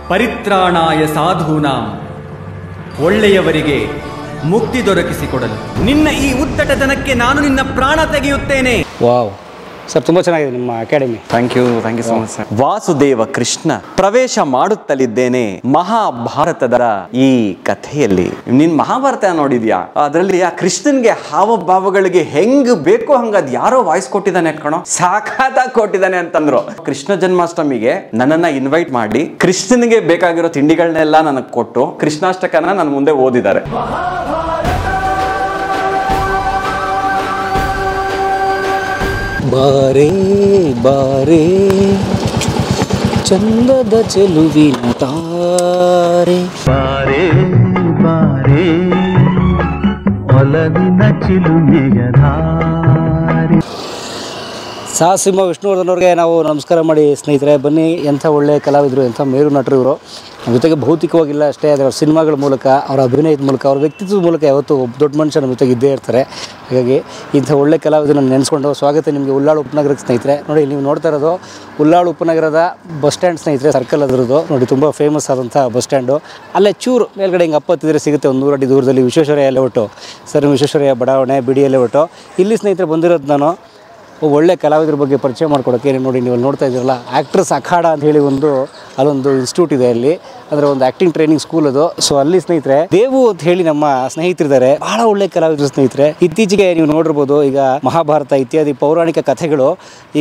ಪರಿತ್ರಾಣಾಯ ಸಾಧೂನಾಂ, ಒಳ್ಳೆಯವರಿಗೆ ಮುಕ್ತಿ ದೊರಕಿಸಿಕೊಡಲು. ನಿನ್ನ ಈ ಉದ್ದಟತನಕ್ಕೆ ನಾನು ನಿನ್ನ ಪ್ರಾಣ ತೆಗೆಯುತ್ತೇನೆ. ವಾವ್ ಸರ್, ತುಂಬ ಚೆನ್ನಾಗಿದೆ ನಿಮ್ಮ academy. Thank you so much sir. Vasudeva Krishna ಪ್ರವೇಶ ಮಾಡುತ್ತಲಿದ್ದೇನೆ ಮಹಾಭಾರತದ ಈ ಕಥೆಯಲ್ಲಿ. ನೀನ್ ಮಹಾಭಾರತ ನೋಡಿದ್ಯಾ? ಅದರಲ್ಲಿ ಆ ಕೃಷ್ಣನ್ಗೆ ಹಾವಭಾವಗಳಿಗೆ ಹೆಂಗ್ ಬೇಕೋ ಹಂಗ ಅದ್ ಯಾರೋ ವಾಯ್ಸ್ ಕೊಟ್ಟಿದ್ದಾನೆ ಕಣೋ, ಸಾಕಾಗಿ ಕೊಟ್ಟಿದ್ದಾನೆ ಅಂತಂದ್ರು. ಕೃಷ್ಣ ಜನ್ಮಾಷ್ಟಮಿಗೆ ನನ್ನನ್ನ ಇನ್ವೈಟ್ ಮಾಡಿ ಕೃಷ್ಣನ್ಗೆ ಬೇಕಾಗಿರೋ ತಿಂಡಿಗಳನ್ನೆಲ್ಲ ನನಗೆ ಕೊಟ್ಟು ಕೃಷ್ಣಾಷ್ಟಕನ ನನ್ನ ಮುಂದೆ ಓದಿದ್ದಾರೆ. ಬಾರೇ ಬಾರೇ ಚಂದದ ಚೆಲುವಿನ ತಾರೆ, ಬಾರೇ ಬಾರೇ ಒಲವಿನ ಚಿಲುಮೆಯ ಧಾರೆ. ಸಾಸಿಂಹ ವಿಷ್ಣುವರ್ಧನ್ ಅವ್ರಿಗೆ ನಾವು ನಮಸ್ಕಾರ ಮಾಡಿ ಸ್ನೇಹಿತರೆ. ಬನ್ನಿ, ಎಂಥ ಒಳ್ಳೆಯ ಕಲಾವಿದರು, ಎಂಥ ಮೇರು ನಟರು ಇವರು. ನಮ್ಮ ಜೊತೆಗೆ ಭೌತಿಕವಾಗಿಲ್ಲ ಅಷ್ಟೇ, ಅದರ ಸಿನಿಮಾಗಳ ಮೂಲಕ, ಅವರ ಅಭಿನಯದ ಮೂಲಕ, ಅವರ ವ್ಯಕ್ತಿತ್ವದ ಮೂಲಕ ಯಾವತ್ತೂ ಒಬ್ಬ ದೊಡ್ಡ ಮನುಷ್ಯ ನಮ್ಮ ಜೊತೆಗೆ ಇದ್ದೇ ಇರ್ತಾರೆ. ಹಾಗಾಗಿ ಇಂಥ ಒಳ್ಳೆ ಕಲಾವಿದರನ್ನು ನೆನೆಸ್ಕೊಂಡು ಸ್ವಾಗತ ನಿಮಗೆ ಉಳ್ಳಾಳು ಉಪನಗರಕ್ಕೆ ಸ್ನೇಹಿತರೆ. ನೋಡಿ, ನೀವು ನೋಡ್ತಾ ಇರೋದು ಉಳ್ಳಾಳು ಉಪನಗರದ ಬಸ್ ಸ್ಟ್ಯಾಂಡ್ ಸ್ನೇಹಿತರೆ, ಸರ್ಕಲ್ ಅದರದ್ದು ನೋಡಿ, ತುಂಬ ಫೇಮಸ್ ಆದಂಥ ಬಸ್ ಸ್ಟ್ಯಾಂಡು. ಅಲ್ಲೇ ಚೂರು ಮೇಲ್ಗಡೆ ಹಿಂಗೆ ಅಪ್ಪತ್ತಿದ್ರೆ ಸಿಗುತ್ತೆ, ಒಂದು 100 ಅಡಿ ದೂರದಲ್ಲಿ ವಿಶ್ವೇಶ್ವರಯ್ಯ ಲೇಔಟು, ಸರ್ ವಿಶ್ವೇಶ್ವರಯ್ಯ ಬಡಾವಣೆ, ಬಿಡಿಎ ಲೇಔಟು. ಇಲ್ಲಿ ಸ್ನೇಹಿತರೆ ಬಂದಿರೋದು ನಾನು ಒಳ್ಳೆ ಕಲಾವಿದರ ಬಗ್ಗೆ ಪರಿಚಯ ಮಾಡ್ಕೊಡೋಕ್ಕೆ. ನೋಡಿ, ನೀವು ನೋಡ್ತಾ ಇದ್ದೀರಲ್ಲ, ಆ್ಯಕ್ಟ್ರಸ್ ಅಖಾಡ ಅಂತ ಹೇಳಿ ಅಲ್ಲೊಂದು ಇನ್ಸ್ಟಿಟ್ಯೂಟ್ ಇದೆ ಅಲ್ಲಿ, ಅಂದರೆ ಒಂದು ಆ್ಯಕ್ಟಿಂಗ್ ಟ್ರೈನಿಂಗ್ ಸ್ಕೂಲ್ ಅದು. ಸೊ ಅಲ್ಲಿ ಸ್ನೇಹಿತರೆ ದೇವು ಅಂತ ಹೇಳಿ ನಮ್ಮ ಸ್ನೇಹಿತರಿದ್ದಾರೆ, ಬಹಳ ಒಳ್ಳೆ ಕಲಾವಿದರು ಸ್ನೇಹಿತರೆ. ಇತ್ತೀಚೆಗೆ ನೀವು ನೋಡಿರ್ಬೋದು, ಈಗ ಮಹಾಭಾರತ ಇತ್ಯಾದಿ ಪೌರಾಣಿಕ ಕಥೆಗಳು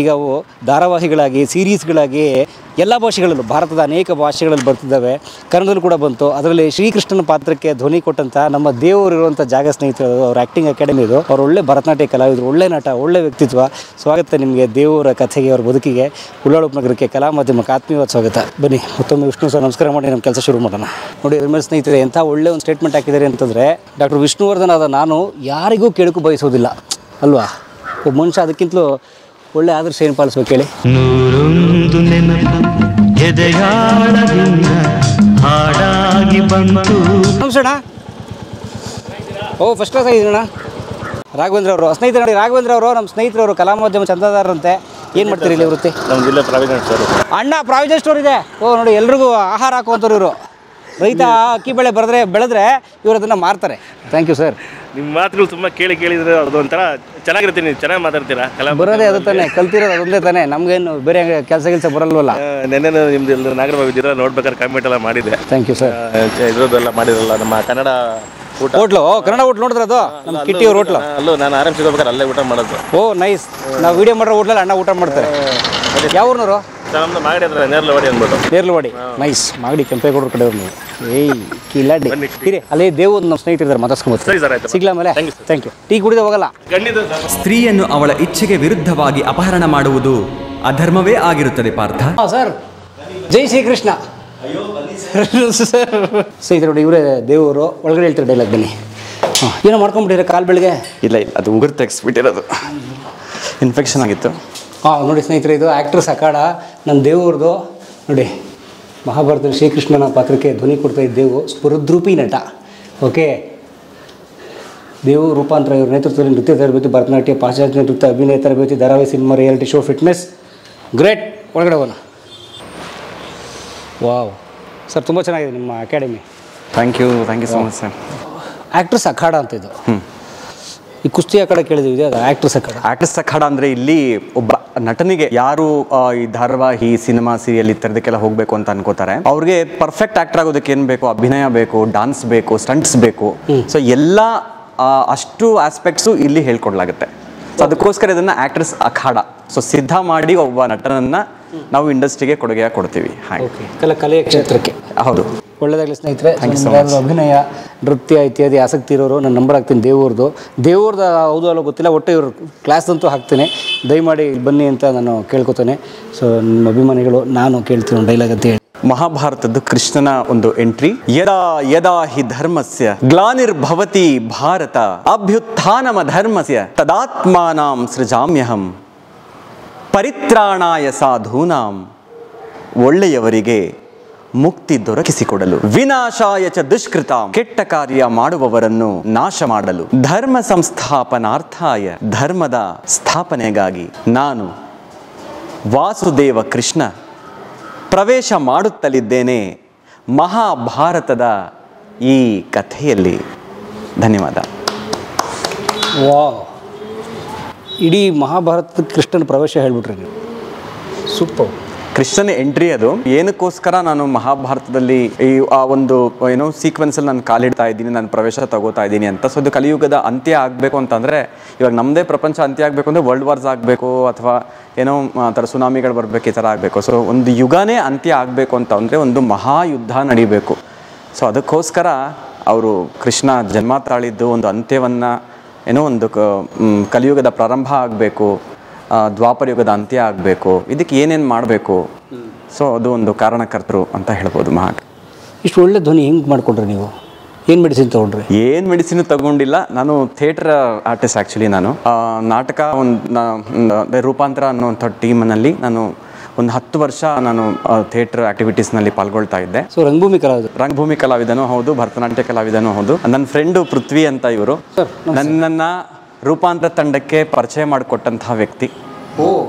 ಈಗ ಅವು ಧಾರಾವಾಹಿಗಳಾಗಿ, ಸೀರೀಸ್ಗಳಾಗಿ ಎಲ್ಲ ಭಾಷೆಗಳಲ್ಲೂ, ಭಾರತದ ಅನೇಕ ಭಾಷೆಗಳಲ್ಲಿ ಬರ್ತಿದ್ದಾವೆ. ಕನ್ನಡದಲ್ಲೂ ಕೂಡ ಬಂತು. ಅದರಲ್ಲಿ ಶ್ರೀಕೃಷ್ಣನ ಪಾತ್ರಕ್ಕೆ ಧ್ವನಿ ಕೊಟ್ಟಂಥ ನಮ್ಮ ದೇವರಿರುವಂಥ ಜಾಗ ಸ್ನೇಹಿತರು, ಅವ್ರ ಆ್ಯಕ್ಟಿಂಗ್ ಅಕಾಡೆಮಿ ಇದು. ಅವ್ರು ಒಳ್ಳೆ ಭರತನಾಟ್ಯ ಕಲಾವಿದರು, ಒಳ್ಳೆ ನಟ, ಒಳ್ಳೆ ವ್ಯಕ್ತಿತ್ವ. ಸ್ವಾಗತ ನಿಮಗೆ ದೇವರ ಕಥೆಗೆ, ಅವ್ರ ಬದುಕಿಗೆ, ಉಳ್ಳಾಳು ಉಪನಗರಕ್ಕೆ, ಕಲಾ ಮಾಧ್ಯಮಕ್ಕೆ ಆತ್ಮೀಯವಾದ ಸ್ವಾಗತ. ಬನ್ನಿ, ಮತ್ತೊಮ್ಮೆ ವಿಷ್ಣು ಸರ್ ನಮಸ್ಕಾರ ಮಾಡಿ ನಮ್ಮ ಕೆಲಸ ಶುರು ಮಾಡೋಣ. ನೋಡಿ, ಅದ್ರ ಮೇಲೆ ಸ್ನೇಹಿತರೆ ಎಂಥ ಒಳ್ಳೆ ಒಂದು ಸ್ಟೇಟ್ಮೆಂಟ್ ಹಾಕಿದ್ದಾರೆ ಅಂತಂದರೆ, ಡಾಕ್ಟರ್ ವಿಷ್ಣುವರ್ಧನ್ ಆದ ನಾನು ಯಾರಿಗೂ ಕೇಳಕ್ಕೂ ಬಯಸೋದಿಲ್ಲ ಅಲ್ವಾ. ಒಬ್ಬ ಮನುಷ್ಯ ಅದಕ್ಕಿಂತಲೂ ಒಳ್ಳೆ ಆದರ್ಶ ಏನು ಪಾಲಿಸ್ಬೇಕು ಹೇಳಿ. ನೂರೊಂದು ನೆನಪು ಎದೆಯಾಳದಿಂದ ಹಾಡಾಗಿ ಬಂತು. ನಮಸ್ಕಾರ. ಓ, ಫಸ್ಟ್ ಕ್ಲಾಸ್ ಆಗಿದ್ದೀರಣ್ಣ. ರಾಘವೇಂದ್ರ ಅವರು ಸ್ನೇಹಿತರು. ನೋಡಿ, ರಾಘವೇಂದ್ರ ಅವರು ನಮ್ಮ ಸ್ನೇಹಿತರವರು, ಕಲಾ ಮಾಧ್ಯಮ ಚಂದಾದಾರರಂತೆ. ಏನು ಮಾಡ್ತೀರಿ ಇಲ್ಲಿ ವೃತ್ತಿ? ನಮ್ಮ ಜಿಲ್ಲೆ ಪ್ರಾವಿಜನ್ ಸ್ಟೋರ್. ಅಣ್ಣ ಪ್ರಾವಿಜನ್ ಸ್ಟೋರ್ ಇದೆ. ಓ ನೋಡಿ, ಎಲ್ರಿಗೂ ಆಹಾರ ಹಾಕುವಂಥವ್ರು ಇವರು. ರೈತ ಅಕ್ಕಿ ಬೆಳೆದ್ರೆ ಇವರು ಅದನ್ನು ಮಾರ್ತಾರೆ. Thank you sir. ನಿಮ್ಮ ಮಾತುಗಳು ತುಂಬ ಕೇಳಿದ್ರೆ ಅದು ಒಂಥರ ಚೆನ್ನಾಗಿರುತ್ತೆ. ನೀವು ಚೆನ್ನಾಗಿ ಮಾತಾಡ್ತೀರಾ. ಬರೋದೇ ಅದು ತಾನೇ, ಕಲ್ತಿರೋದು ಅದೊಂದೇ ತಾನೇ. ನಮ್ಗೇನು ಬೇರೆ ಕೆಲಸ ಬರಲ್ವಲ್ಲ. ನೆನ್ನೆ ನಿಮ್ದು ಎಲ್ಲ ನಾಗರಬಾಬು ಇದ್ದೀರಾ, ನೋಡ್ಬೇಕಾದ್ರೆ ಕಮೆಂಟ್ ಎಲ್ಲ ಮಾಡಿದೆ. Thank you sir. ಇದ್ರದ್ದೆಲ್ಲ ಮಾಡಿರಲ್ಲ ನಮ್ಮ ಕನ್ನಡ ಹೋಟ್ಲು. ಕನ್ನಡ ಹೋಟ್ಲು ನೋಡಿದ್ರೆ ಅದು ನಮ್ಮ ಕಿಟ್ಟಿ ಅವ್ರ ಹೋಟ್ಲು. ಅಲ್ಲೂ ನಾನು ಆರಾಮ್ ಸಿಗೋಬೇಕಾದ್ರೆ ಅಲ್ಲೇ ಊಟ ಮಾಡೋದು. ಓ ನೈಸ್. ನಾವು ವಿಡಿಯೋ ಮಾಡೋ ಹೋಟ್ಲಲ್ಲಿ ಅಣ್ಣ ಊಟ ಮಾಡ್ತಾರೆ. ಯಾವ ಊರಿನವರು? ನಮ್ದು ಮಾಗಡಿ ಹತ್ರ ನೇರ್ಲವಾಡಿ ಅಂದ್ಬಿಟ್ಟು. ನೇರ್ಲವಾಡಿ. ನೈಸ್. ಮಾಗಡಿ ಕೆಂಪೇಗೌಡರ ಕಡೆಯವ್ರು ನೀವು. ಏಯ್ ಕಿಲಾಡಿ ಇರಿ. ಅಲ್ಲೇ ದೇವು ನಮ್ಮ ಸ್ನೇಹಿತರಿದ್ದಾರೆ, ಮಾತಾಡ್ಸ್ಕೊಂಬರ್ತಾರೆ. ಸಿಗ್ಲಾ ಮೇಲೆ. Thank you. ಟೀ ಕುಡಿದ ಹೋಗಲ್ಲ. ಸ್ತ್ರೀಯನ್ನು ಅವಳ ಇಚ್ಛೆಗೆ ವಿರುದ್ಧವಾಗಿ ಅಪಹರಣ ಮಾಡುವುದು ಅಧರ್ಮವೇ ಆಗಿರುತ್ತದೆ ಪಾರ್ಥ. ಸರ್, ಜೈ ಶ್ರೀಕೃಷ್ಣ. ಸ್ನೇಹಿತರು ನೋಡಿ, ಇವರೇ ದೇವರು. ಒಳಗಡೆ ಹೇಳ್ತಾರೆ ಡೈಲಾಗ್. ಬನ್ನಿ. ಏನೋ ಮಾಡ್ಕೊಂಡ್ಬಿಟ್ಟಿರ ಕಾಲು ಬೆಳಗ್ಗೆ? ಇಲ್ಲ, ಅದು ಉಗುರು ತೆಗೆಸ್ಬಿಟ್ಟಿರೋದು, ಇನ್ಫೆಕ್ಷನ್ ಆಗಿತ್ತು. ನೋಡಿ ಸ್ನೇಹಿತರೆ, ಇದು ಆ್ಯಕ್ಟ್ರಸ್ ಅಖಾಡ, ನಮ್ಮ ದೇವ್ರದ್ದು. ನೋಡಿ, ಮಹಾಭಾರತದಲ್ಲಿ ಶ್ರೀಕೃಷ್ಣನ ಪಾತ್ರಕ್ಕೆ ಧ್ವನಿ ಕೊಡ್ತಾ ಇದ್ದೇವು. ಸ್ಫುರದ್ರೂಪಿ ನಟ. ಓಕೆ, ದೇವು ರೂಪಾಂತರ. ಇವ್ರ ನೇತೃತ್ವದಲ್ಲಿ ನೃತ್ಯ ತರಬೇತಿ, ಭರತನಾಟ್ಯ, ಪಾಶ್ಚಾತ್ಯ ನೃತ್ಯ, ಅಭಿನಯ ತರಬೇತಿ, ಧಾರಾವಾಹಿ, ಸಿನಿಮಾ, ರಿಯಾಲಿಟಿ ಶೋ, ಫಿಟ್ನೆಸ್. ಗ್ರೇಟ್. ಒಳಗಡೆ ಹೋಗೋಣ. ವಾವ್ ಸರ್, ತುಂಬ ಚೆನ್ನಾಗಿದೆ ನಿಮ್ಮ academy. Thank you so much sir. Actress ಅಖಾಡ ಅಂತ ಇದು. ಈ ಕುಸ್ತಿ ಅಖಾಡ ಕೇಳಿದ್ದೀವಿ, ಇದೆ ಅದು ಆ್ಯಕ್ಟ್ರಸ್ ಅಖಾಡ. ಆರ್ಟಿಸ್ಟ್ ಅಖಾಡ ಅಂದರೆ ಇಲ್ಲಿ ಒಬ್ಬ ನಟನಿಗೆ ಯಾರು ಈ ಧಾರಾವಾಹಿ, ಸಿನಿಮಾ, ಸೀರಿಯಲ್ ಈ ಥರದಕ್ಕೆಲ್ಲ ಹೋಗಬೇಕು ಅಂತ ಅನ್ಕೋತಾರೆ, ಅವ್ರಿಗೆ ಪರ್ಫೆಕ್ಟ್ ಆ್ಯಕ್ಟರ್ ಆಗೋದಕ್ಕೆ ಏನು ಬೇಕು? ಅಭಿನಯ ಬೇಕು, ಡಾನ್ಸ್ ಬೇಕು, ಸ್ಟಂಟ್ಸ್ ಬೇಕು. ಸೊ ಎಲ್ಲ ಅಷ್ಟು ಆಸ್ಪೆಕ್ಟ್ಸು ಇಲ್ಲಿ ಹೇಳ್ಕೊಡ್ಲಾಗುತ್ತೆ. ಸೊ ಅದಕ್ಕೋಸ್ಕರ ಇದನ್ನು ಆ್ಯಕ್ಟ್ರಸ್ ಅಖಾಡ. ಸೊ ಸಿದ್ಧ ಮಾಡಿ ಒಬ್ಬ ನಟನನ್ನು ನಾವು ಇಂಡಸ್ಟ್ರಿಗೆ ಕೊಡುಗೆಯಾಗಿ ಕೊಡ್ತೀವಿ. ಹಾಗೆ ಕಲೆಯ ಕ್ಷೇತ್ರಕ್ಕೆ. ಹೌದು. ಒಳ್ಳೆದಾಗಲಿ ಸ್ನೇಹಿತರೆ. ಅಭಿನಯ, ನೃತ್ಯ ಇತ್ಯಾದಿ ಆಸಕ್ತಿ ಇರೋರು ನನ್ನ ನಂಬರ್ ಹಾಕ್ತೀನಿ. ದೇವ್ರದ್ದು ಹೌದು ಅಲ್ಲೋ ಗೊತ್ತಿಲ್ಲ, ಒಟ್ಟು ಇವರು ಕ್ಲಾಸ್ ಅಂತೂ ಹಾಕ್ತೇನೆ. ದಯಮಾಡಿ ಬನ್ನಿ ಅಂತ ನಾನು ಕೇಳ್ಕೊತೇನೆ. ಸೊ ನಿಮ್ಮ ಅಭಿಮಾನಿಗಳು ನಾನು ಕೇಳ್ತೀನಿ ಡೈಲಾಗ್ ಅಂತ ಹೇಳಿ. ಮಹಾಭಾರತದ್ದು ಕೃಷ್ಣನ ಒಂದು ಎಂಟ್ರಿ. ಯದಾ ಯದಾ ಹಿ ಧರ್ಮಸ್ಯ ಗ್ಲಾನಿರ್ಭವತಿ ಭಾರತ ಅಭ್ಯುತ್ಥಾನಮ ಧರ್ಮಸ್ಯ ತದಾತ್ಮಾನಾಂ ಸೃಜಾಮ್ಯಹಂ ಪರಿತ್ರಾಣಾಯ ಸಾಧೂನಾಂ, ಒಳ್ಳೆಯವರಿಗೆ ಮುಕ್ತಿ ದೊರಕಿಸಿಕೊಡಲು, ವಿನಾಶಾಯ ಚ ದುಷ್ಕೃತಾಂ, ಕೆಟ್ಟ ಕಾರ್ಯ ಮಾಡುವವರನ್ನು ನಾಶ ಮಾಡಲು, ಧರ್ಮ ಸಂಸ್ಥಾಪನಾರ್ಥಾಯ, ಧರ್ಮದ ಸ್ಥಾಪನೆಗಾಗಿ ನಾನು ವಾಸುದೇವ ಕೃಷ್ಣ ಪ್ರವೇಶ ಮಾಡುತ್ತಲಿದ್ದೇನೆ ಮಹಾಭಾರತದ ಈ ಕಥೆಯಲ್ಲಿ. ಧನ್ಯವಾದ. ವಾವ್, ಇಡೀ ಮಹಾಭಾರತದ ಕೃಷ್ಣನ ಪ್ರವೇಶ ಹೇಳ್ಬಿಟ್ರಿ ನೀವು. ಸೂಪರ್. ಕೃಷ್ಣನ ಎಂಟ್ರಿ ಅದು. ಏನಕ್ಕೋಸ್ಕರ ನಾನು ಮಹಾಭಾರತದಲ್ಲಿ ಆ ಒಂದು ಏನೋ ಸೀಕ್ವೆನ್ಸಲ್ಲಿ ನಾನು ಕಾಲಿಡ್ತಾ ಇದ್ದೀನಿ, ನಾನು ಪ್ರವೇಶ ತಗೋತಾ ಇದ್ದೀನಿ ಅಂತ. ಸೊ ಇದು ಕಲಿಯುಗದ ಅಂತ್ಯ ಆಗಬೇಕು ಅಂತಂದರೆ, ಇವಾಗ ನಮ್ಮದೇ ಪ್ರಪಂಚ ಅಂತ್ಯ ಆಗಬೇಕು ಅಂದರೆ ವರ್ಲ್ಡ್ ವಾರ್ಸ್ ಆಗಬೇಕು, ಅಥವಾ ಏನೋ ಆ ಥರ ಸುನಾಮಿಗಳು ಬರಬೇಕು, ಈ ಥರ ಆಗಬೇಕು. ಸೊ ಒಂದು ಯುಗನೇ ಅಂತ್ಯ ಆಗಬೇಕು ಅಂತ ಅಂದರೆ ಒಂದು ಮಹಾಯುದ್ಧ ನಡಿಬೇಕು. ಸೊ ಅದಕ್ಕೋಸ್ಕರ ಅವರು ಕೃಷ್ಣ ಜನ್ಮ ತಾಳಿದ್ದು ಒಂದು ಅಂತ್ಯವನ್ನು, ಏನೋ ಒಂದು ಕಲಿಯುಗದ ಪ್ರಾರಂಭ ಆಗಬೇಕು, ದ್ವಾಪರ ಯುಗದ ಅಂತ್ಯ ಆಗಬೇಕು, ಇದಕ್ಕೆ ಏನೇನು ಮಾಡಬೇಕು. ಸೊ ಅದು ಒಂದು ಕಾರಣಕರ್ತರು ಅಂತ ಹೇಳ್ಬೋದು. ಇಷ್ಟು ಒಳ್ಳೆ ಧ್ವನಿ ಹೆಂಗೆ ಮಾಡಿಕೊಂಡ್ರಿ ನೀವು? ಏನು ಮೆಡಿಸಿನ್ ತೊಗೊಂಡ್ರಿ? ಏನು ಮೆಡಿಸಿನ್ ತಗೊಂಡಿಲ್ಲ. ನಾನು ಥಿಯೇಟರ್ ಆರ್ಟಿಸ್ಟ್ ಆ್ಯಕ್ಚುಲಿ. ನಾನು ನಾಟಕ ಒಂದು ರೂಪಾಂತರ ಅನ್ನೋಂಥ ಟೀಮ್ನಲ್ಲಿ ನಾನು ಒಂದು 10 ವರ್ಷ ನಾನು ಥಿಯೇಟರ್ ಆಕ್ಟಿವಿಟೀಸ್ನಲ್ಲಿ ಪಾಲ್ಗೊಳ್ತಾ ಇದ್ದೆ. ಸೊ ರಂಗಭೂಮಿ ಕಲಾವಿದನೂ ಹೌದು, ಭರತನಾಟ್ಯ ಕಲಾವಿದನೂ ಹೌದು. ನನ್ನ ಫ್ರೆಂಡು ಪೃಥ್ವಿ ಅಂತ ಇವರು ನನ್ನನ್ನು ರೂಪಾಂತರ ತಂಡಕ್ಕೆ ಪರಿಚಯ ಮಾಡಿಕೊಟ್ಟಂತಹ ವ್ಯಕ್ತಿ.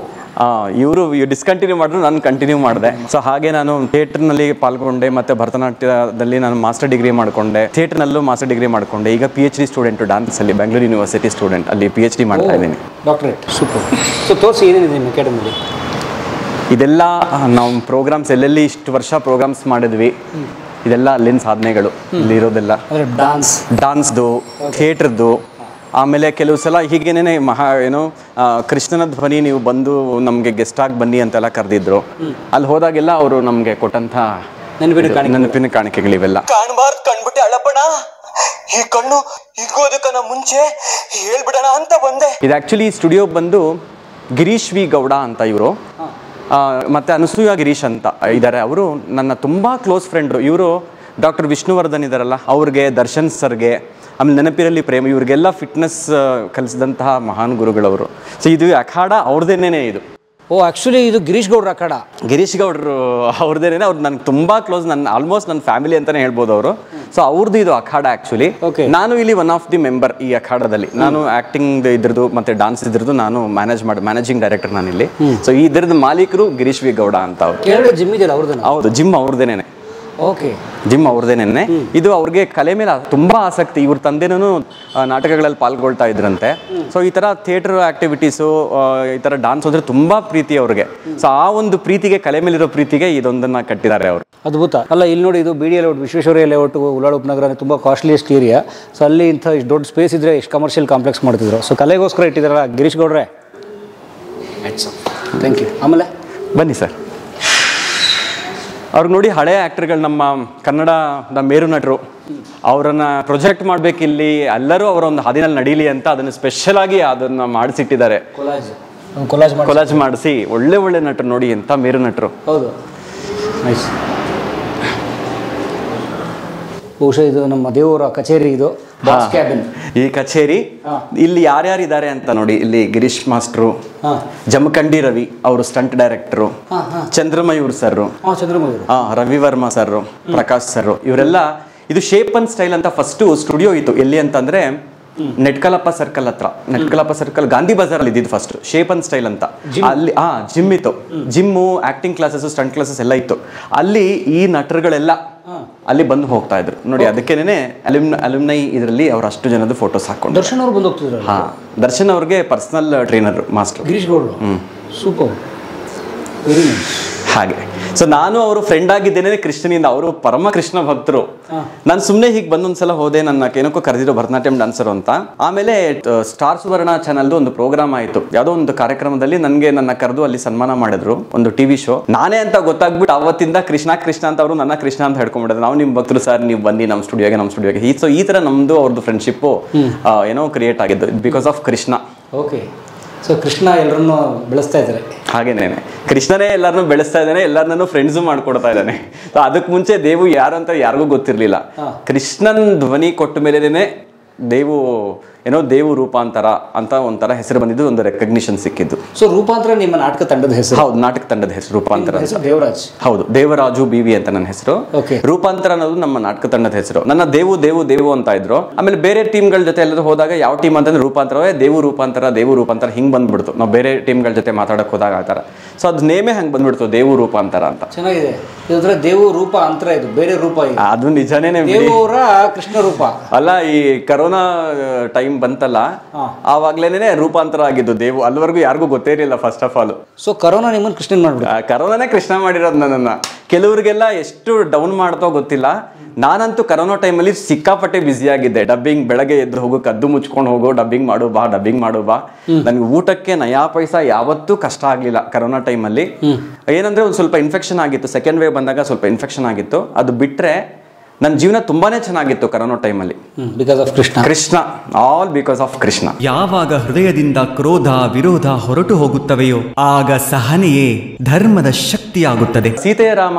ಇವರು ಡಿಸ್ಕಂಟಿನ್ಯೂ ಮಾಡಿದ್ರು, ನಾನು ಕಂಟಿನ್ಯೂ ಮಾಡಿದೆ. ಸೊ ಹಾಗೆ ನಾನು ಥಿಯೇಟರ್ನಲ್ಲಿ ಪಾಲ್ಗೊಂಡೆ, ಮತ್ತು ಭರತನಾಟ್ಯದಲ್ಲಿ ನಾನು ಮಾಸ್ಟರ್ ಡಿಗ್ರಿ ಮಾಡಿಕೊಂಡೆ, ಥಿಯೇಟರ್ನಲ್ಲೂ ಮಾಸ್ಟರ್ ಡಿಗ್ರಿ ಮಾಡಿಕೊಂಡೆ. ಈಗ PhD ಸ್ಟೂಡೆಂಟು ಡ್ಯಾನ್ಸಲ್ಲಿ, ಬೆಂಗಳೂರು ಯೂನಿವರ್ಸಿಟಿ ಸ್ಟೂಡೆಂಟ್, ಅಲ್ಲಿ PhD ಮಾಡ್ತಾ ಇದ್ದೀನಿ. ಡಾಕ್ಟರೇಟ್. ಸೂಪರ್. ಸೊ ತೋರಿಸಿ ಏನೇನಿದೆ ನಿಮ್ಮ ಅಕಾಡೆಮಿಲಿ? ಇದೆಲ್ಲ ನಾವು ಪ್ರೋಗ್ರಾಮ್ಸ್ ಎಲ್ಲೆಲ್ಲಿ ಇಷ್ಟು ವರ್ಷ ಪ್ರೋಗ್ರಾಮ್ಸ್ ಮಾಡಿದ್ವಿ, ಇದೆಲ್ಲ ಅಲ್ಲಿನ ಸಾಧನೆಗಳು. ಇಲ್ಲಿರೋದೆಲ್ಲ ಡಾನ್ಸ್ದು, ಥಿಯೇಟ್ರದ್ದು. ಆಮೇಲೆ ಕೆಲವು ಸಲ ಹೀಗೇನೇ ಏನೋ ಕೃಷ್ಣನ ಧ್ವನಿ ನೀವು ಬಂದು ನಮಗೆ ಗೆಸ್ಟಾಗಿ ಬನ್ನಿ ಅಂತೆಲ್ಲ ಕರೆದಿದ್ರು. ಅಲ್ಲಿ ಹೋದಾಗೆಲ್ಲ ಅವರು ನಮಗೆ ಕೊಟ್ಟಂಥ ನೆನಪಿನ ಕಾಣಿಕೆಗಳಿವೆಲ್ಲ. ಕಾಣಬಾರ್ದು ಕಂಡ್ಬಿಟ್ಟೆ ಅಳಪಣ, ಈ ಕಣ್ಣು ಹಿಗ್ಗೋದಕ್ಕನ ಮುಂಚೆ ಹೇಳ್ಬಿಡೋಣ ಅಂತ ಬಂದೆ. ಇದು ಆ್ಯಕ್ಚುಲಿ ಸ್ಟುಡಿಯೋ ಬಂದು ಗಿರೀಶ್ ವಿ ಗೌಡ ಅಂತ ಇವರು, ಮತ್ತು ಅನಸೂಯ ಗಿರೀಶ್ ಅಂತ ಇದ್ದಾರೆ. ಅವರು ನನ್ನ ತುಂಬ ಕ್ಲೋಸ್ ಫ್ರೆಂಡ್ರು. ಇವರು ಡಾಕ್ಟರ್ ವಿಷ್ಣುವರ್ಧನ್ ಇದ್ದಾರಲ್ಲ, ಅವ್ರಿಗೆ, ದರ್ಶನ್ ಸರ್ಗೆ, ಆಮೇಲೆ ನೆನಪಿರಲಿ ಪ್ರೇಮ, ಇವ್ರಿಗೆಲ್ಲ ಫಿಟ್ನೆಸ್ ಕಲಿಸಿದಂತಹ ಮಹಾನ್ ಗುರುಗಳವರು. ಸೊ ಇದು ಅಖಾಡ ಅವ್ರದ್ದೇನೇ ಇದು. ಆ್ಯಕ್ಚುಲಿ ಇದು ಗಿರೀಶ್ ಗೌಡ್ರ ಅಖಾಡ. ಗಿರೀಶ್ ಗೌಡ್ರು ಅವ್ರದ್ದೇನೆ. ಅವ್ರು ನನಗೆ ತುಂಬ ಕ್ಲೋಸ್, ಆಲ್ಮೋಸ್ಟ್ ನನ್ನ ಫ್ಯಾಮಿಲಿ ಅಂತಲೇ ಹೇಳ್ಬೋದು ಅವರು. ಸೊ ಅವ್ರದ್ದು ಇದು ಅಖಾಡ ಆ್ಯಕ್ಚುಲಿ. ನಾನು ಇಲ್ಲಿ ಒನ್ ಆಫ್ ದಿ ಮೆಂಬರ್ ಈ ಅಖಾಡದಲ್ಲಿ. ನಾನು ಆ್ಯಕ್ಟಿಂಗ್ ಇದ್ರದ್ದು ಮತ್ತು ಡಾನ್ಸ್ ಇದ್ರದ್ದು ನಾನು ಮ್ಯಾನೇಜಿಂಗ್ ಡೈರೆಕ್ಟರ್ ನಾನಿಲ್ಲಿ. ಸೊ ಈ ಇದ್ರದ್ದು ಮಾಲೀಕರು ಗಿರೀಶ್ ವಿ ಗೌಡ ಅಂತ ಅವರು. ಜಿಮ್ ಇದೆಯಲ್ಲ ಅವ್ರದ್ದು? ಹೌದು, ಜಿಮ್ ಅವ್ರದ್ದೇನೆ. ಓಕೆ, ಜಿಮ್ ಅವ್ರದ್ದೇನೆ. ಇದು ಅವ್ರಿಗೆ ಕಲೆ ಮೇಲೆ ತುಂಬ ಆಸಕ್ತಿ. ಇವ್ರ ತಂದೆನೂ ನಾಟಕಗಳಲ್ಲಿ ಪಾಲ್ಗೊಳ್ತಾ ಇದ್ರಂತೆ. ಸೊ ಈ ಥರ ಥಿಯೇಟರ್ ಆ್ಯಕ್ಟಿವಿಟೀಸು, ಈ ಥರ ಡಾನ್ಸ್ ಅಂದರೆ ತುಂಬ ಪ್ರೀತಿ ಅವ್ರಿಗೆ. ಸೊ ಆ ಒಂದು ಪ್ರೀತಿಗೆ, ಕಲೆ ಮೇಲಿರೋ ಪ್ರೀತಿಗೆ ಇದೊಂದನ್ನು ಕಟ್ಟಿದ್ದಾರೆ ಅವರು. ಅದ್ಭುತ ಅಲ್ಲ. ಇಲ್ಲಿ ನೋಡಿ, ಇದು BD layout, Visvesvaraya layout, Ullal ಉಪನಗರ ತುಂಬ ಕಾಸ್ಟ್ಲಿಯೆಸ್ಟ್ ಏರಿಯಾ. ಸೊ ಅಲ್ಲಿ ಇಂಥ ಇಷ್ಟು ದೊಡ್ಡ ಸ್ಪೇಸ್ ಇದ್ದರೆ ಎಷ್ಟು ಕಮರ್ಷಿಯಲ್ ಕಾಂಪ್ಲೆಕ್ಸ್ ಮಾಡ್ತಿದ್ರು. ಸೊ ಕಲೆಗೋಸ್ಕರ ಇಟ್ಟಿದ್ದಾರಲ್ಲ ಗಿರೀಶ್ ಗೌಡ್ರೆ, ಥ್ಯಾಂಕ್ ಯು. ಆಮೇಲೆ ಬನ್ನಿ ಸರ್. ಅವ್ರಿಗೆ ನೋಡಿ, ಹಳೆಯ ಆ್ಯಕ್ಟರ್ಗಳು, ನಮ್ಮ ಕನ್ನಡದ ಮೇರು ನಟರು, ಅವರನ್ನು ಪ್ರೊಜೆಕ್ಟ್ ಮಾಡಬೇಕಿಲ್ಲಿ, ಎಲ್ಲರೂ ಅವರ ಒಂದು ಹಾದಿನಲ್ಲಿ ನಡೀಲಿ ಅಂತ ಅದನ್ನು ಸ್ಪೆಷಲಾಗಿ ಅದನ್ನು ಮಾಡಿಸಿಟ್ಟಿದ್ದಾರೆ. ಕೊಲಾಜ್ ಮಾಡಿಸಿ ಒಳ್ಳೆ ನಟರು ನೋಡಿ, ಎಂಥ ಮೇರು ನಟರು. ಹೌದು, ನೈಸ್. ಬಹುಶಃ ಇದು ನಮ್ಮ ದೇವರ ಕಚೇರಿ. ಇದು ಈ ಕಚೇರಿ. ಇಲ್ಲಿ ಯಾರ್ಯಾರಿದ್ದಾರೆ ಅಂತ ನೋಡಿ. ಇಲ್ಲಿ ಗಿರೀಶ್ ಮಾಸ್ಟ್ರು, ಜಮಖಂಡಿ ರವಿ ಅವರು stunt director, Chandramayur sir, Ravi Varma sir, Prakash sir, ಇವರೆಲ್ಲ. ಇದು ಶೇಪ್ ಅಂಡ್ ಸ್ಟೈಲ್ ಅಂತ ಫಸ್ಟು ಸ್ಟುಡಿಯೋ ಇತ್ತು. ಎಲ್ಲಿ ಅಂತಂದ್ರೆ ನೆಟ್ಕಲಪ್ಪ ಸರ್ಕಲ್ ಹತ್ರ. ನೆಟ್ಕಲಪ್ಪ ಸರ್ಕಲ್ ಗಾಂಧಿ ಬಜಾರಲ್ಲಿ ಇದ್ದಿದ್ದು ಫಸ್ಟ್ ಶೇಪ್ ಅಂಡ್ ಸ್ಟೈಲ್ ಅಂತ. ಅಲ್ಲಿ ಜಿಮ್ ಇತ್ತು. Gym, acting classes, stunt classes ಎಲ್ಲ ಇತ್ತು. ಅಲ್ಲಿ ಈ ನಟರುಗಳೆಲ್ಲ ಅಲ್ಲಿ ಬಂದು ಹೋಗ್ತಾ ಇದ್ರು ನೋಡಿ. ಅದಕ್ಕೇನೆ ಅಲ್ಯುಮ್ನೈ ಇದರಲ್ಲಿ ಅವ್ರು ಅಷ್ಟು ಜನದ ಫೋಟೋಸ್ ಹಾಕೊಂಡು. ದರ್ಶನ್ ಅವ್ರು ಬಂದು ಹೋಗ್ತಿದ್ರು. ದರ್ಶನ್ ಅವ್ರಿಗೆ ಪರ್ಸನಲ್ ಟ್ರೈನರ್ ಮಾಸ್ಟರ್ ಗಿರೀಶ್ ಗೌಡ್ರು. Super, very nice. ಹಾಗೆ. ಸೊ ನಾನು ಅವರು ಫ್ರೆಂಡ್ ಆಗಿದ್ದೇನೆ ಕೃಷ್ಣನಿಂದ. ಅವರು ಪರಮ ಕೃಷ್ಣ ಭಕ್ತರು. ನಾನು ಸುಮ್ಮನೆ ಹೀಗೆ ಬಂದೊಂದ್ಸಲ ಹೋದೆ, ನನ್ನ ಏನಕ್ಕೋ ಕರೆದಿರೋ ಭರತನಾಟ್ಯಂ ಡಾನ್ಸರ್ ಅಂತ. ಆಮೇಲೆ ಸ್ಟಾರ್ ಸುವರ್ಣ ಚಾನಲ್ದು ಒಂದು ಪ್ರೋಗ್ರಾಮ್ ಆಯಿತು. ಯಾವುದೋ ಒಂದು ಕಾರ್ಯಕ್ರಮದಲ್ಲಿ ನನ್ನ ಕರೆದು ಅಲ್ಲಿ ಸನ್ಮಾನ ಮಾಡಿದ್ರು, ಒಂದು TV ಶೋ. ನಾನೇ ಅಂತ ಗೊತ್ತಾಗ್ಬಿಟ್ಟು ಅವತ್ತಿಂದ ಕೃಷ್ಣ ಅಂತ ಅವರು ನನ್ನ ಕೃಷ್ಣ ಅಂತ ಹೇಳ್ಕೊಂಡ್ಬಿಟ್ಟಿದ್ರು. ನಾವು ನಿಮ್ಮ ಭಕ್ತರು ಸರ್, ನೀವು ಬನ್ನಿ ನಮ್ಮ ಸ್ಟುಡಿಯೋಗೆ. ಸೊ ಈ ಥರ ನಮ್ಮದು ಅವ್ರದ್ದು ಫ್ರೆಂಡ್ಶಿಪ್ಪು ಏನೋ ಕ್ರಿಯೇಟ್ ಆಗಿದ್ದು because of Krishna. Okay. So Krishna ಎಲ್ಲರನ್ನೂ ಬೆಳೆಸ್ತಾ ಇದ್ದಾರೆ. ಹಾಗೇನೇನೆ ಕೃಷ್ಣನೇ ಎಲ್ಲರನ್ನೂ ಬೆಳೆಸ್ತಾ ಇದ್ದಾನೆ, ಎಲ್ಲರನ್ನೂ ಫ್ರೆಂಡ್ಸು ಮಾಡ್ಕೊಡ್ತಾ ಇದ್ದಾನೆ. ಸೊ ಅದಕ್ಕೆ ಮುಂಚೆ ದೇವು ಯಾರು ಅಂತ ಯಾರಿಗೂ ಗೊತ್ತಿರಲಿಲ್ಲ. ಕೃಷ್ಣನ್ ಧ್ವನಿ ಕೊಟ್ಟ ಮೇಲೇನೆ ದೇವು ಏನೋ ದೇವು ರೂಪಾಂತರ ಅಂತ ಒಂಥರ ಹೆಸರು ಬಂದಿದ್ದು, ಒಂದು ರೆಕಗ್ನಿಷನ್ ಸಿಕ್ಕಿದ್ದು. ಸೊ ರೂಪಾಂತರ ನಿಮ್ಮ ನಾಟಕ ತಂಡದ ಹೆಸರು? ಹೌದು, ನಾಟಕ ತಂಡದ ಹೆಸರು ರೂಪಾಂತರ. ದೇವರಾಜ್? ಹೌದು, ದೇವರಾಜು BV ಅಂತ ನನ್ನ ಹೆಸರು. ರೂಪಾಂತರ ಅನ್ನೋದು ನಮ್ಮ ನಾಟಕ ತಂಡದ ಹೆಸರು. ನನ್ನ ದೇವು ದೇವು ದೇವು ಅಂತ ಇದ್ರು. ಆಮೇಲೆ ಬೇರೆ ಟೀಮ್ಗಳ ಜೊತೆ ಎಲ್ಲರೂ ಹೋದಾಗ ಯಾವ ಟೀಮ್ ಅಂತಂದ್ರೆ ರೂಪಾಂತರವೇ ದೇವು ರೂಪಾಂತರ ಹಿಂಗ್ ಬಂದ್ಬಿಡ್ತು. ನಾವು ಬೇರೆ ಟೀಮ್ಗಳ ಜೊತೆ ಮಾತಾಡಕ್ ಹೋದಾಗ ಆ ಥರ. ಸೊ ಅದು ನೇಮೇ ಹಂಗೆ ಬಂದ್ಬಿಡ್ತು, ದೇವು ರೂಪಾಂತರ ಅಂತ. ಚೆನ್ನಾಗಿದೆ. ಇದ್ರೆ ದೇವು ರೂಪ ಅಂತರ, ಇದು ಬೇರೆ ರೂಪ. ಅದು ನಿಜಾನೇ. ದೇವರ ಕೃಷ್ಣ ರೂಪ ಅಲ್ಲ, ಈ ಕರೋನಾ ಟೈಮ್ ಬಂತಲ್ಲ, ಆವಾಗ್ಲೇನೆ ರೂಪಾಂತರ ಆಗಿದ್ದು ದೇವು. ಅಲ್ಲಿವರೆಗೂ ಯಾರಿಗೂ ಗೊತ್ತೇ ಇರಲಿಲ್ಲ first of all. So corona ನಿಮ್ಮನ್ನು ಕೃಷ್ಣನ್ ಮಾಡ್ಬಿಟ್ಟು, ಕರೋನಾನೇ ಕೃಷ್ಣ ಮಾಡಿರೋದು ನನ್ನನ್ನ. ಕೆಲವ್ರಿಗೆಲ್ಲ ಎಷ್ಟು ಡೌನ್ ಮಾಡ್ತೋ ಗೊತ್ತಿಲ್ಲ. ನಾನಂತೂ ಕರೋನಾ ಟೈಮಲ್ಲಿ ಸಿಕ್ಕಾಪಟ್ಟೆ ಬ್ಯುಸಿ ಆಗಿದ್ದೆ. ಡಬ್ಬಿಂಗ್ ಬೆಳಗ್ಗೆ ಎದ್ದು ಹೋಗು, ಕದ್ದು ಮುಚ್ಕೊಂಡು ಹೋಗೋ, ಡಬ್ಬಿಂಗ್ ಮಾಡು ಬಾ. ನನ್ಗೆ ಊಟಕ್ಕೆ ನಯಾ ಪೈಸಾ ಯಾವತ್ತೂ ಕಷ್ಟ ಆಗ್ಲಿಲ್ಲ ಕರೋನಾ ಟೈಮಲ್ಲಿ. ಏನಂದ್ರೆ ಒಂದು ಸ್ವಲ್ಪ ಇನ್ಫೆಕ್ಷನ್ ಆಗಿತ್ತು, ಸೆಕೆಂಡ್ ವೇವ್ ಬಂದಾಗ ಸ್ವಲ್ಪ ಇನ್ಫೆಕ್ಷನ್ ಆಗಿತ್ತು. ಅದು ಬಿಟ್ರೆ ನನ್ನ ಜೀವನ ತುಂಬಾನೇ ಚೆನ್ನಾಗಿತ್ತು ಕರೋನಾ ಟೈಮಲ್ಲಿ. Because of Krishna, all because of Krishna. ಯಾವಾಗ ಹೃದಯದಿಂದ ಕ್ರೋಧ ವಿರೋಧ ಹೊರಟು ಹೋಗುತ್ತವೆಯೋ ಆಗ ಸಹನೆಯೇ ಧರ್ಮದ ಶಕ್ತಿಯಾಗುತ್ತದೆ. ಸೀತೆಯ ರಾಮ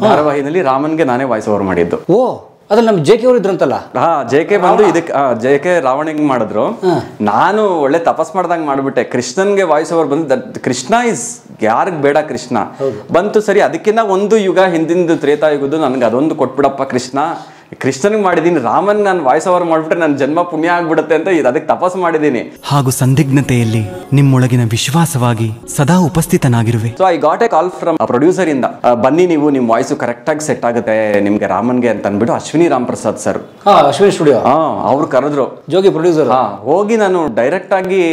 ಧಾರಾವಾಹಿನಲ್ಲಿ ರಾಮನ್ಗೆ ನಾನೇ ವಾಯ್ಸ್ ಓವರ್ ಮಾಡಿದ್ದು. ಓ, ಅದ್ರಲ್ಲಿ ನಮ್ಮ JK ಅವರು ಇದ್ರಂತಲ್ಲ? JK ಬಂದು ಇದಕ್ಕೆ JK ರಾವಣಿಂಗ್ ಮಾಡಿದ್ರು. ನಾನು ಒಳ್ಳೆ ತಪಸ್ ಮಾಡ್ದಂಗೆ ಮಾಡ್ಬಿಟ್ಟೆ. ಕೃಷ್ಣನ್ಗೆ ವಾಯ್ಸ್ ಓವರ್ ಬಂದು, ಕೃಷ್ಣ ಇಸ್ ಯಾರಿಗ್ ಬೇಡ ಕೃಷ್ಣ ಬಂತು. ಸರಿ, ಅದಕ್ಕಿಂತ ಒಂದು ಯುಗ ಹಿಂದಿಂದು ತ್ರೇತಾಯುಗದ್ದು ನನ್ಗೆ ಅದೊಂದು ಕೊಟ್ಬಿಡಪ್ಪ ಕೃಷ್ಣ. ಕೃಷ್ಣನಿಗೆ ಮಾಡಿದೀನಿ, ರಾಮನ್ ನಾನು ವಾಯ್ಸ್ ಓವರ್ ಮಾಡ್ಬಿಟ್ರೆ ನನ್ನ ಜನ್ಮ ಪುಣ್ಯ ಆಗ್ಬಿಡುತ್ತೆ ಅಂತ ಅದಕ್ಕೆ ತಪಸ್ ಮಾಡಿದೀನಿ. ಹಾಗೂ ಸಂದಿಗ್ಧತೆಯಲ್ಲಿ ನಿಮ್ಮೊಳಗಿನ ವಿಶ್ವಾಸವಾಗಿ ಸದಾ ಉಪಸ್ಥಿತನಾಗಿರುವೆ. So I got a call from producer ಇಂದ, ಬನ್ನಿ ನೀವು, ನಿಮ್ ವಾಯ್ಸ್ ಕರೆಕ್ಟ್ ಆಗಿ ಸೆಟ್ ಆಗುತ್ತೆ ನಿಮ್ಗೆ ರಾಮನ್ಗೆ ಅಂತ ಅಂದ್ಬಿಟ್ಟು ಅಶ್ವಿನಿ ರಾಮ್ ಪ್ರಸಾದ್ ಸರ್, ಅಶ್ವಿನಿ ಸ್ಟುಡಿಯೋ, ಅವ್ರು ಕರೆದ್ರು. ಜೋಗಿ ಪ್ರೊಡ್ಯೂಸರ್. ಹೋಗಿ ನಾನು ಡೈರೆಕ್ಟ್ ಆಗಿ,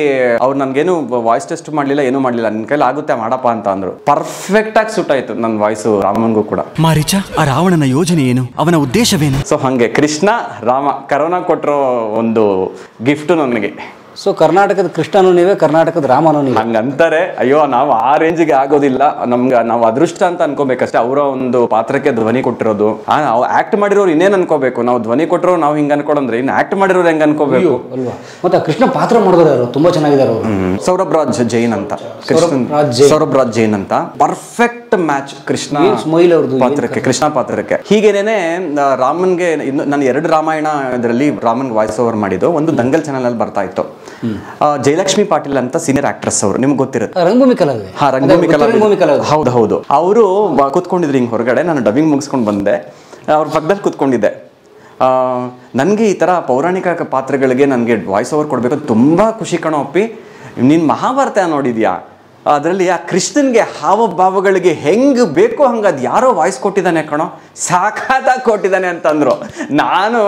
ಅವ್ರು ನನ್ಗೇನು ವಾಯ್ಸ್ ಟೆಸ್ಟ್ ಮಾಡ್ಲಿಲ್ಲ, ಏನೂ ಮಾಡ್ಲಿಲ್ಲ. ನಿನ್ ಕೈಲಿ ಆಗುತ್ತೆ ಮಾಡಪ್ಪ ಅಂತ ಅಂದ್ರು. ಪರ್ಫೆಕ್ಟ್ ಆಗಿ ಸೂಟ್ ಆಯ್ತು ನನ್ನ ವಾಯ್ಸ್ ರಾಮನ್ಗೂ ಕೂಡ. ಮಾರೀಚ, ಆ ರಾವಣನ ಯೋಜನೆ ಏನು, ಅವನ ಉದ್ದೇಶವೇನು? ಸೊ ಹಂಗೆ ಕೃಷ್ಣ ರಾಮ ಕರೋನಾ ಕೊಟ್ಟಿರೋ ಒಂದು ಗಿಫ್ಟ್ ನನಗೆ. ಸೊ ಕರ್ನಾಟಕದ ಕೃಷ್ಣನೂ ನೀವೇ, ಕರ್ನಾಟಕದ ರಾಮನೂ ನೀವೇ ಹಂಗಂತಾರೆ. ಅಯ್ಯೋ, ನಾವು ಆ ರೇಂಜ್ಗೆ ಆಗೋದಿಲ್ಲ. ನಾವು ಅದೃಷ್ಟ ಅಂತ ಅನ್ಕೋಬೇಕಷ್ಟೇ. ಅವರ ಒಂದು ಪಾತ್ರಕ್ಕೆ ಧ್ವನಿ ಕೊಟ್ಟಿರೋದು. ಆಕ್ಟ್ ಮಾಡಿರೋರು ಇನ್ನೇನ್ ಅನ್ಕೋಬೇಕು. ನಾವು ಧ್ವನಿ ಕೊಟ್ಟರು ನಾವು ಹಿಂಗ ಅನ್ಕೊಂಡ್ರೆ ಇನ್ನು ಆಕ್ಟ್ ಮಾಡಿರೋರು ಹೆಂಗ್ ಅನ್ಕೋಬೇಕು ಅಲ್ವಾ? ಮತ್ತೆ ಕೃಷ್ಣ ಪಾತ್ರ ಮಾಡಿದ್ರು ತುಂಬಾ ಚೆನ್ನಾಗಿದ್ದಾರೆ ಅವರು. ಸೌರಭ್ ರಾಜ್ ಜೈನ್ ಅಂತ, ಸೌರಭ್ ರಾಜ್ ಜೈನ್ ಅಂತ ಪರ್ಫೆಕ್ಟ್ ಮ್ಯಾಚ್ ಕೃಷ್ಣ ಪಾತ್ರಕ್ಕೆ, ಕೃಷ್ಣ ಪಾತ್ರಕ್ಕೆ. ಹೀಗೇನೇನೆ ರಾಮನ್ಗೆ ನಾನು 2 ರಾಮಾಯಣ ಇದರಲ್ಲಿ ರಾಮನ್ಗೆ ವಾಯ್ಸ್ ಓವರ್ ಮಾಡಿದ್ದು. ಒಂದು ದಂಗಲ್ ಚಾನಲ್ ಅಲ್ಲಿ ಬರ್ತಾ ಇತ್ತು. ಜಯಲಕ್ಷ್ಮಿ ಪಾಟೀಲ್ ಅಂತ ಸೀನಿಯರ್ ಆಕ್ಟ್ರೆಸ್ ಅವರು, ನಿಮ್ಗೆ ಗೊತ್ತಿರುತ್ತೆ. ರಂಗಭೂಮಿ ಕಲಾವಿದೆ. ಹೌದು. ಅವರು ಕೂತ್ಕೊಂಡಿದ್ರು ಹಿಂಗ್ ಹೊರಗಡೆ. ನಾನು ಡಬ್ಬಿಂಗ್ ಮುಗಿಸ್ಕೊಂಡು ಬಂದೆ, ಅವ್ರ ಪಕ್ಕದಲ್ಲಿ ಕೂತ್ಕೊಂಡಿದ್ದೆ. ನನಗೆ ಈ ತರ ಪೌರಾಣಿಕ ಪಾತ್ರಗಳಿಗೆ ನನಗೆ ವಾಯ್ಸ್ ಓವರ್ ಕೊಡ್ಬೇಕು ತುಂಬಾ ಖುಷಿ ಕಣೋ ಅಪ್ಪಿ. ನೀನ್ ಮಹಾಭಾರತ ನೋಡಿದ್ಯಾ? ಅದರಲ್ಲಿ ಆ ಕೃಷ್ಣನ್ಗೆ ಹಾವಭಾವಗಳಿಗೆ ಹೆಂಗ್ ಬೇಕೋ ಹಂಗ ಅದು ಯಾರೋ ವಾಯ್ಸ್ ಕೊಟ್ಟಿದ್ದಾನೆ ಕಣೋ, ಸಾಕಾಗಿ ಕೊಟ್ಟಿದ್ದಾನೆ ಅಂತಂದ್ರು. ನಾನು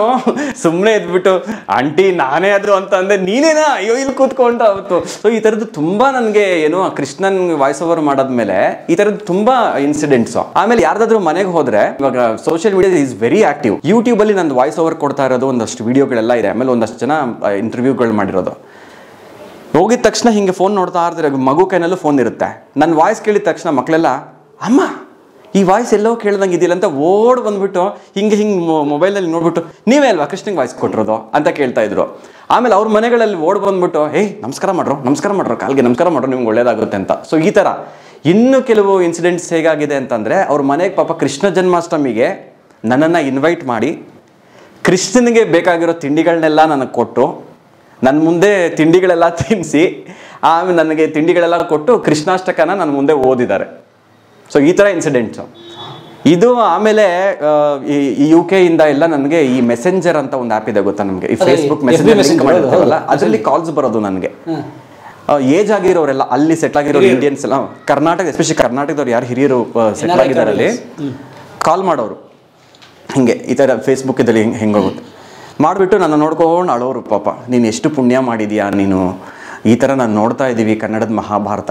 ಸುಮ್ಮನೆ ಇದ್ಬಿಟ್ಟು ಆಂಟಿ ನಾನೇ ಆದ್ರು ಅಂತ ಅಂದೆ. ನೀನೇನಾ? ಅಯ್ಯೋ ಇಲ್ಲಿ ಕೂತ್ಕೊಂಡ ಅವತ್ತು. ಸೊ ಈ ಥರದ್ದು ತುಂಬಾ ನನಗೆ ಏನು ಕೃಷ್ಣನ್ ವಾಯ್ಸ್ ಓವರ್ ಮಾಡಾದ್ಮೇಲೆ ಈ ಥರದ್ದು ತುಂಬಾ ಇನ್ಸಿಡೆಂಟ್ಸ್. ಆಮೇಲೆ ಯಾರ್ದಾದ್ರೂ ಮನೆಗೆ ಹೋದ್ರೆ, ಇವಾಗ social media is very active. YouTube ಅಲ್ಲಿ ನಂದು ವಾಯ್ಸ್ ಓವರ್ ಕೊಡ್ತಾ ಇರೋದು ಒಂದಷ್ಟು ವಿಡಿಯೋಗಳೆಲ್ಲ ಇದೆ. ಆಮೇಲೆ ಒಂದಷ್ಟು ಜನ ಇಂಟರ್ವ್ಯೂಗಳು ಮಾಡಿರೋದು. ಹೋಗಿದ ತಕ್ಷಣ ಹಿಂಗೆ ಫೋನ್ ನೋಡ್ತಾ ಇರ್ತಾರೆ, ಮಗು ಕೈನಲ್ಲೂ ಫೋನ್ ಇರುತ್ತೆ. ನನ್ನ ವಾಯ್ಸ್ ಕೇಳಿದ ತಕ್ಷಣ ಮಕ್ಕಳೆಲ್ಲ, ಅಮ್ಮ ಈ ವಾಯ್ಸ್ ಎಲ್ಲೋ ಕೇಳ್ದಂಗೆ ಇದೆಯಲ್ಲ ಅಂತ ಓಡ್ ಬಂದ್ಬಿಟ್ಟು ಹಿಂಗೆ ಮೊಬೈಲಲ್ಲಿ ನೋಡ್ಬಿಟ್ಟು, ನೀವೇ ಅಲ್ವಾ ಕೃಷ್ಣಂಗೆ ವಾಯ್ಸ್ ಕೊಟ್ಟಿರೋದು ಅಂತ ಕೇಳ್ತಾ ಇದ್ರು. ಆಮೇಲೆ ಅವ್ರ ಮನೆಗಳಲ್ಲಿ ಓಡ್ ಬಂದ್ಬಿಟ್ಟು, ನಮಸ್ಕಾರ ಮಾಡ್ರು, ಕಾಲ್ಗೆ ನಮಸ್ಕಾರ ಮಾಡ್ರು, ನಿಮ್ಗೆ ಒಳ್ಳೇದಾಗುತ್ತೆ ಅಂತ. ಸೊ ಈ ಥರ ಇನ್ನು ಕೆಲವು ಇನ್ಸಿಡೆಂಟ್ಸ್ ಹೇಗಾಗಿದೆ ಅಂತಂದರೆ, ಅವ್ರ ಮನೆಗೆ ಪಾಪ ಕೃಷ್ಣ ಜನ್ಮಾಷ್ಟಮಿಗೆ ನನ್ನನ್ನು ಇನ್ವೈಟ್ ಮಾಡಿ ಕೃಷ್ಣನಿಗೆ ಬೇಕಾಗಿರೋ ತಿಂಡಿಗಳನ್ನೆಲ್ಲ ನನಗೆ ಕೊಟ್ಟು, ನನ್ನ ಮುಂದೆ ತಿಂಡಿಗಳೆಲ್ಲ ತಿನ್ನಿಸಿ, ಆಮೇಲೆ ನನಗೆ ತಿಂಡಿಗಳೆಲ್ಲ ಕೊಟ್ಟು ಕೃಷ್ಣಾಷ್ಟಕನ ನನ್ನ ಮುಂದೆ ಓದಿದ್ದಾರೆ. ಸೊ ಈ ಥರ ಇನ್ಸಿಡೆಂಟ್ಸು ಇದು. ಆಮೇಲೆ ಈ UK ಇಂದ ಎಲ್ಲ ನನಗೆ ಈ ಮೆಸೆಂಜರ್ ಅಂತ ಒಂದು ಆ್ಯಪ್ ಇದೆ ಗೊತ್ತಾ ನಮಗೆ, ಈ ಫೇಸ್ಬುಕ್ ಮೆಸೆಂಜರ್, ಅದರಲ್ಲಿ ಕಾಲ್ಸ್ ಬರೋದು ನನಗೆ. ಏಜ್ ಆಗಿರೋರೆಲ್ಲ, ಅಲ್ಲಿ ಸೆಟ್ಲ್ ಆಗಿರೋರು ಇಂಡಿಯನ್ಸ್ ಎಲ್ಲ, ಕರ್ನಾಟಕ ಎಸ್ಪೆಷಲಿ ಕರ್ನಾಟಕದವ್ರು ಯಾರು ಹಿರಿಯರು ಸೆಟ್ಲ್ ಆಗಿದ್ದಾರೆ ಅಲ್ಲಿ ಕಾಲ್ ಮಾಡೋರು. ಹಿಂಗೆ ಈ ಥರ ಫೇಸ್ಬುಕ್ ಇದ್ದಲ್ಲಿ ಹೆಂಗೋಗುತ್ತೆ ಮಾಡಿಬಿಟ್ಟು ನನ್ನ ನೋಡ್ಕೊಂಡು ಅಳೋರು. ಪಾಪ ನೀನು ಎಷ್ಟು ಪುಣ್ಯ ಮಾಡಿದೀಯಾ ನೀನು, ಈ ಥರ ನಾನು ನೋಡ್ತಾ ಇದ್ದೀವಿ ಕನ್ನಡದ ಮಹಾಭಾರತ.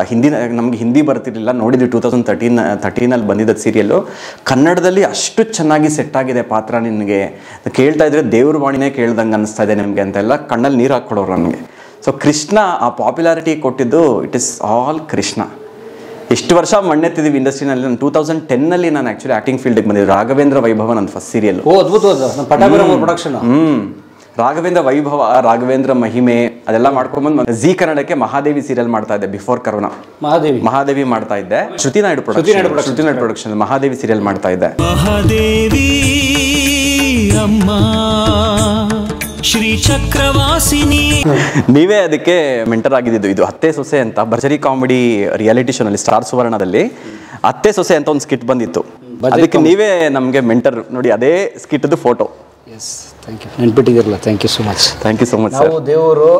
ನಮಗೆ ಹಿಂದಿ ಬರ್ತಿರ್ಲಿಲ್ಲ, ನೋಡಿದ್ವಿ 2013 ಬಂದಿದ್ದ ಸೀರಿಯಲ್ಲು. ಕನ್ನಡದಲ್ಲಿ ಅಷ್ಟು ಚೆನ್ನಾಗಿ ಸೆಟ್ ಆಗಿದೆ ಪಾತ್ರ, ನಿನಗೆ ಕೇಳ್ತಾ ಇದ್ರೆ ದೇವ್ರ ವಾಣಿನೇ ಕೇಳ್ದಂಗೆ ಅನಿಸ್ತಾ ಇದೆ ನಿಮಗೆ ಅಂತೆಲ್ಲ ಕಣ್ಣಲ್ಲಿ ನೀರು ಹಾಕ್ಕೊಡೋರು ನನಗೆ. ಸೊ ಕೃಷ್ಣ ಆ ಪಾಪ್ಯುಲಾರಿಟಿ ಕೊಟ್ಟಿದ್ದು ಇಟ್ ಇಸ್ ಆಲ್ ಕೃಷ್ಣ. ಎಷ್ಟು ವರ್ಷ ಮಣ್ಣೆತ್ತಿದ್ದೀವಿ ಇಂಡಸ್ಟ್ರಿನಲ್ಲಿ. ನಾನು 2010 ನಾನು ಆ್ಯಕ್ಚುಲಿ ಆ್ಯಕ್ಟಿಂಗ್ ಫೀಲ್ಡಿಗೆ ಬಂದಿದ್ದೆ. ರಾಘವೇಂದ್ರ ವೈಭವ ನನ್ನ ಫಸ್ಟ್ ಸೀರಿಯಲ್. ಪ್ರೊಡಕ್ಷನ್. ರಾಘವೇಂದ್ರ ವೈಭವ, ರಾಘವೇಂದ್ರ ಮಹಿಮೆ ಅದೆಲ್ಲ ಮಾಡ್ಕೊಂಡ್ಬಂದು ಜಿ ಕನ್ನಡಕ್ಕೆ ಮಹಾದೇವಿ ಸೀರಿಯಲ್ ಮಾಡ್ತಾ ಇದ್ದೆ. ಬಿಫೋರ್ ಕರೋನಾ ಮಹಾದೇವಿ ಮಾಡ್ತಾ ಇದ್ದೆ. ಶ್ರುತಿ ನಾಯ್ಡು ಪ್ರೊಡಕ್ಷನ್ ಮಹಾದೇವಿ ಸೀರಿಯಲ್ ಮಾಡ್ತಾ ಇದ್ದೆ. ಮಹಾದೇವಿ ಅಮ್ಮ ಶ್ರೀ ಚಕ್ರವಾಸಿನಿ. ನೀವೇ ಅದಕ್ಕೆ ಮೆಂಟರ್ ಆಗಿದ್ದು. ಇದು ಅತ್ತೆ ಸೊಸೆ ಅಂತ ಭರ್ಜರಿ ಕಾಮಿಡಿ ರಿಯಾಲಿಟಿ ಶೋನಲ್ಲಿ ಸ್ಟಾರ್ ಸುವರ್ಣದಲ್ಲಿ ಅತ್ತೆ ಸೊಸೆ ಅಂತ ಒಂದು ಸ್ಕಿಟ್ ಬಂದಿತ್ತು. ಅದಕ್ಕೆ ನೀವೇ ನಮಗೆ ಮೆಂಟರ್. ನೋಡಿ ಅದೇ ಸ್ಕಿಟ್ದು ಫೋಟೋ. Yes, thank you. ನೆನ್ಪಿಟ್ಟಿದ್ದೀರಲ್ಲ, thank you so much. Thank you so much. ನಾವು ದೇವರು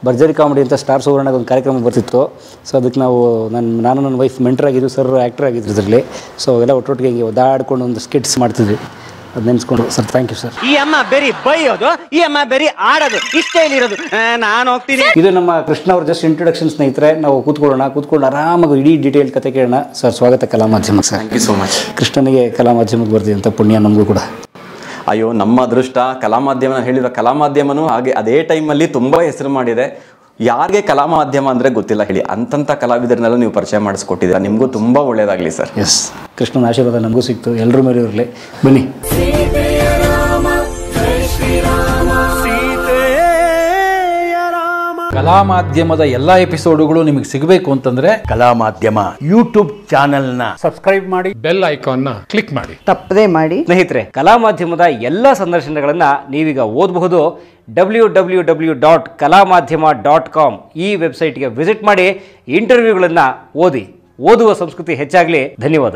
ಭರ್ಜರಿ ಕಾಮಿಡಿ ಅಂತ ಸ್ಟಾರ್ ಸುವರ್ಣದ ಒಂದು ಕಾರ್ಯಕ್ರಮ ಬರ್ತಿತ್ತು. ಸೊ ಅದಕ್ಕೆ ನಾನು ನನ್ನ ವೈಫ್ ಮೆಂಟರ್ ಆಗಿದ್ದು, ಸರ್ ಆ್ಯಕ್ಟರ್ ಆಗಿದ್ರು ಇದರಲ್ಲಿ. ಸೊ ಎಲ್ಲ ಒಟ್ಟೊಟ್ಟಿಗೆ ಹಿಂಗೆ ಒದ್ದಾಡ್ಕೊಂಡು ಒಂದು ಸ್ಕಿಟ್ಸ್ ಮಾಡ್ತಿದ್ವಿ. ಅದು ನೆನೆಸ್ಕೊಂಡು ಸರ್ ಥ್ಯಾಂಕ್ ಯು ಸರ್. ಈ ಅಮ್ಮ ಬೇರೆ ಬೈಯೋದು, ಈ ಅಮ್ಮ ಬೇರೆ ಆಡೋದು, ಇಷ್ಟೇ ಇಲ್ಲಿರೋದು. ನಾನು ಹೋಗ್ತೀನಿ. ಇದು ನಮ್ಮ ಕೃಷ್ಣ ಅವ್ರ ಜಸ್ಟ್ ಇಂಟ್ರೊಡಕ್ಷನ್ ಸ್ನೇಹಿತರೆ. ನಾವು ಕೂತ್ಕೊಂಡು ಆರಾಮಾಗಿ ಇಡೀ ಡೀಟೇಲ್ ಕತೆ ಕೇಳೋಣ. ಸರ್ ಸ್ವಾಗತ ಕಲಾ ಮಾಧ್ಯಮಕ್ಕೆ. Sir thank you so much. ಕೃಷ್ಣನಿಗೆ ಕಲಾ ಮಾಧ್ಯಮಕ್ಕೆ ಬರ್ತೀವಿ ಅಂತ ಪುಣ್ಯ ನಮಗೂ ಕೂಡ. ಅಯ್ಯೋ, ನಮ್ಮ ಅದೃಷ್ಟ. ಕಲಾ ಮಾಧ್ಯಮ ಹೇಳಿರೋ ಕಲಾ ಮಾಧ್ಯಮನೂ ಹಾಗೆ ಅದೇ ಟೈಮಲ್ಲಿ ತುಂಬ ಹೆಸರು ಮಾಡಿದೆ. ಯಾರಿಗೆ ಕಲಾ ಮಾಧ್ಯಮ ಅಂದರೆ ಗೊತ್ತಿಲ್ಲ ಹೇಳಿ, ಅಂತಂಥ ಕಲಾವಿದರನ್ನೆಲ್ಲ ನೀವು ಪರಿಚಯ ಮಾಡಿಸ್ಕೊಟ್ಟಿದ್ದೀರಾ. ನಿಮಗೂ ತುಂಬ ಒಳ್ಳೆಯದಾಗಲಿ ಸರ್. ಎಸ್, ಕೃಷ್ಣನ ಆಶೀರ್ವಾದ ನಮಗೂ ಸಿಕ್ತು. ಎಲ್ಲರ ಮೇಲೆ ಇರಲಿ. ಬನ್ನಿ. ಕಲಾ ಮಾಧ್ಯಮದ ಎಲ್ಲಾ ಎಪಿಸೋಡುಗಳು ನಿಮಗೆ ಸಿಗಬೇಕು ಅಂತಂದ್ರೆ ಕಲಾ ಮಾಧ್ಯಮ ಯೂಟ್ಯೂಬ್ ಚಾನೆಲ್ನ ಸಬ್ಸ್ಕ್ರೈಬ್ ಮಾಡಿ, ಬೆಲ್ ಐಕಾನ್ನ ಕ್ಲಿಕ್ ಮಾಡಿ, ತಪ್ಪದೇ ಮಾಡಿ. ಸ್ನೇಹಿತರೆ, ಕಲಾ ಮಾಧ್ಯಮದ ಎಲ್ಲ ಸಂದರ್ಶನಗಳನ್ನು ನೀವೀಗ ಓದಬಹುದು. www.kalamadhyama.com ಈ ವೆಬ್ಸೈಟ್ಗೆ ವಿಸಿಟ್ ಮಾಡಿ ಇಂಟರ್ವ್ಯೂಗಳನ್ನು ಓದಿ. ಓದುವ ಸಂಸ್ಕೃತಿ ಹೆಚ್ಚಾಗಲಿ. ಧನ್ಯವಾದ.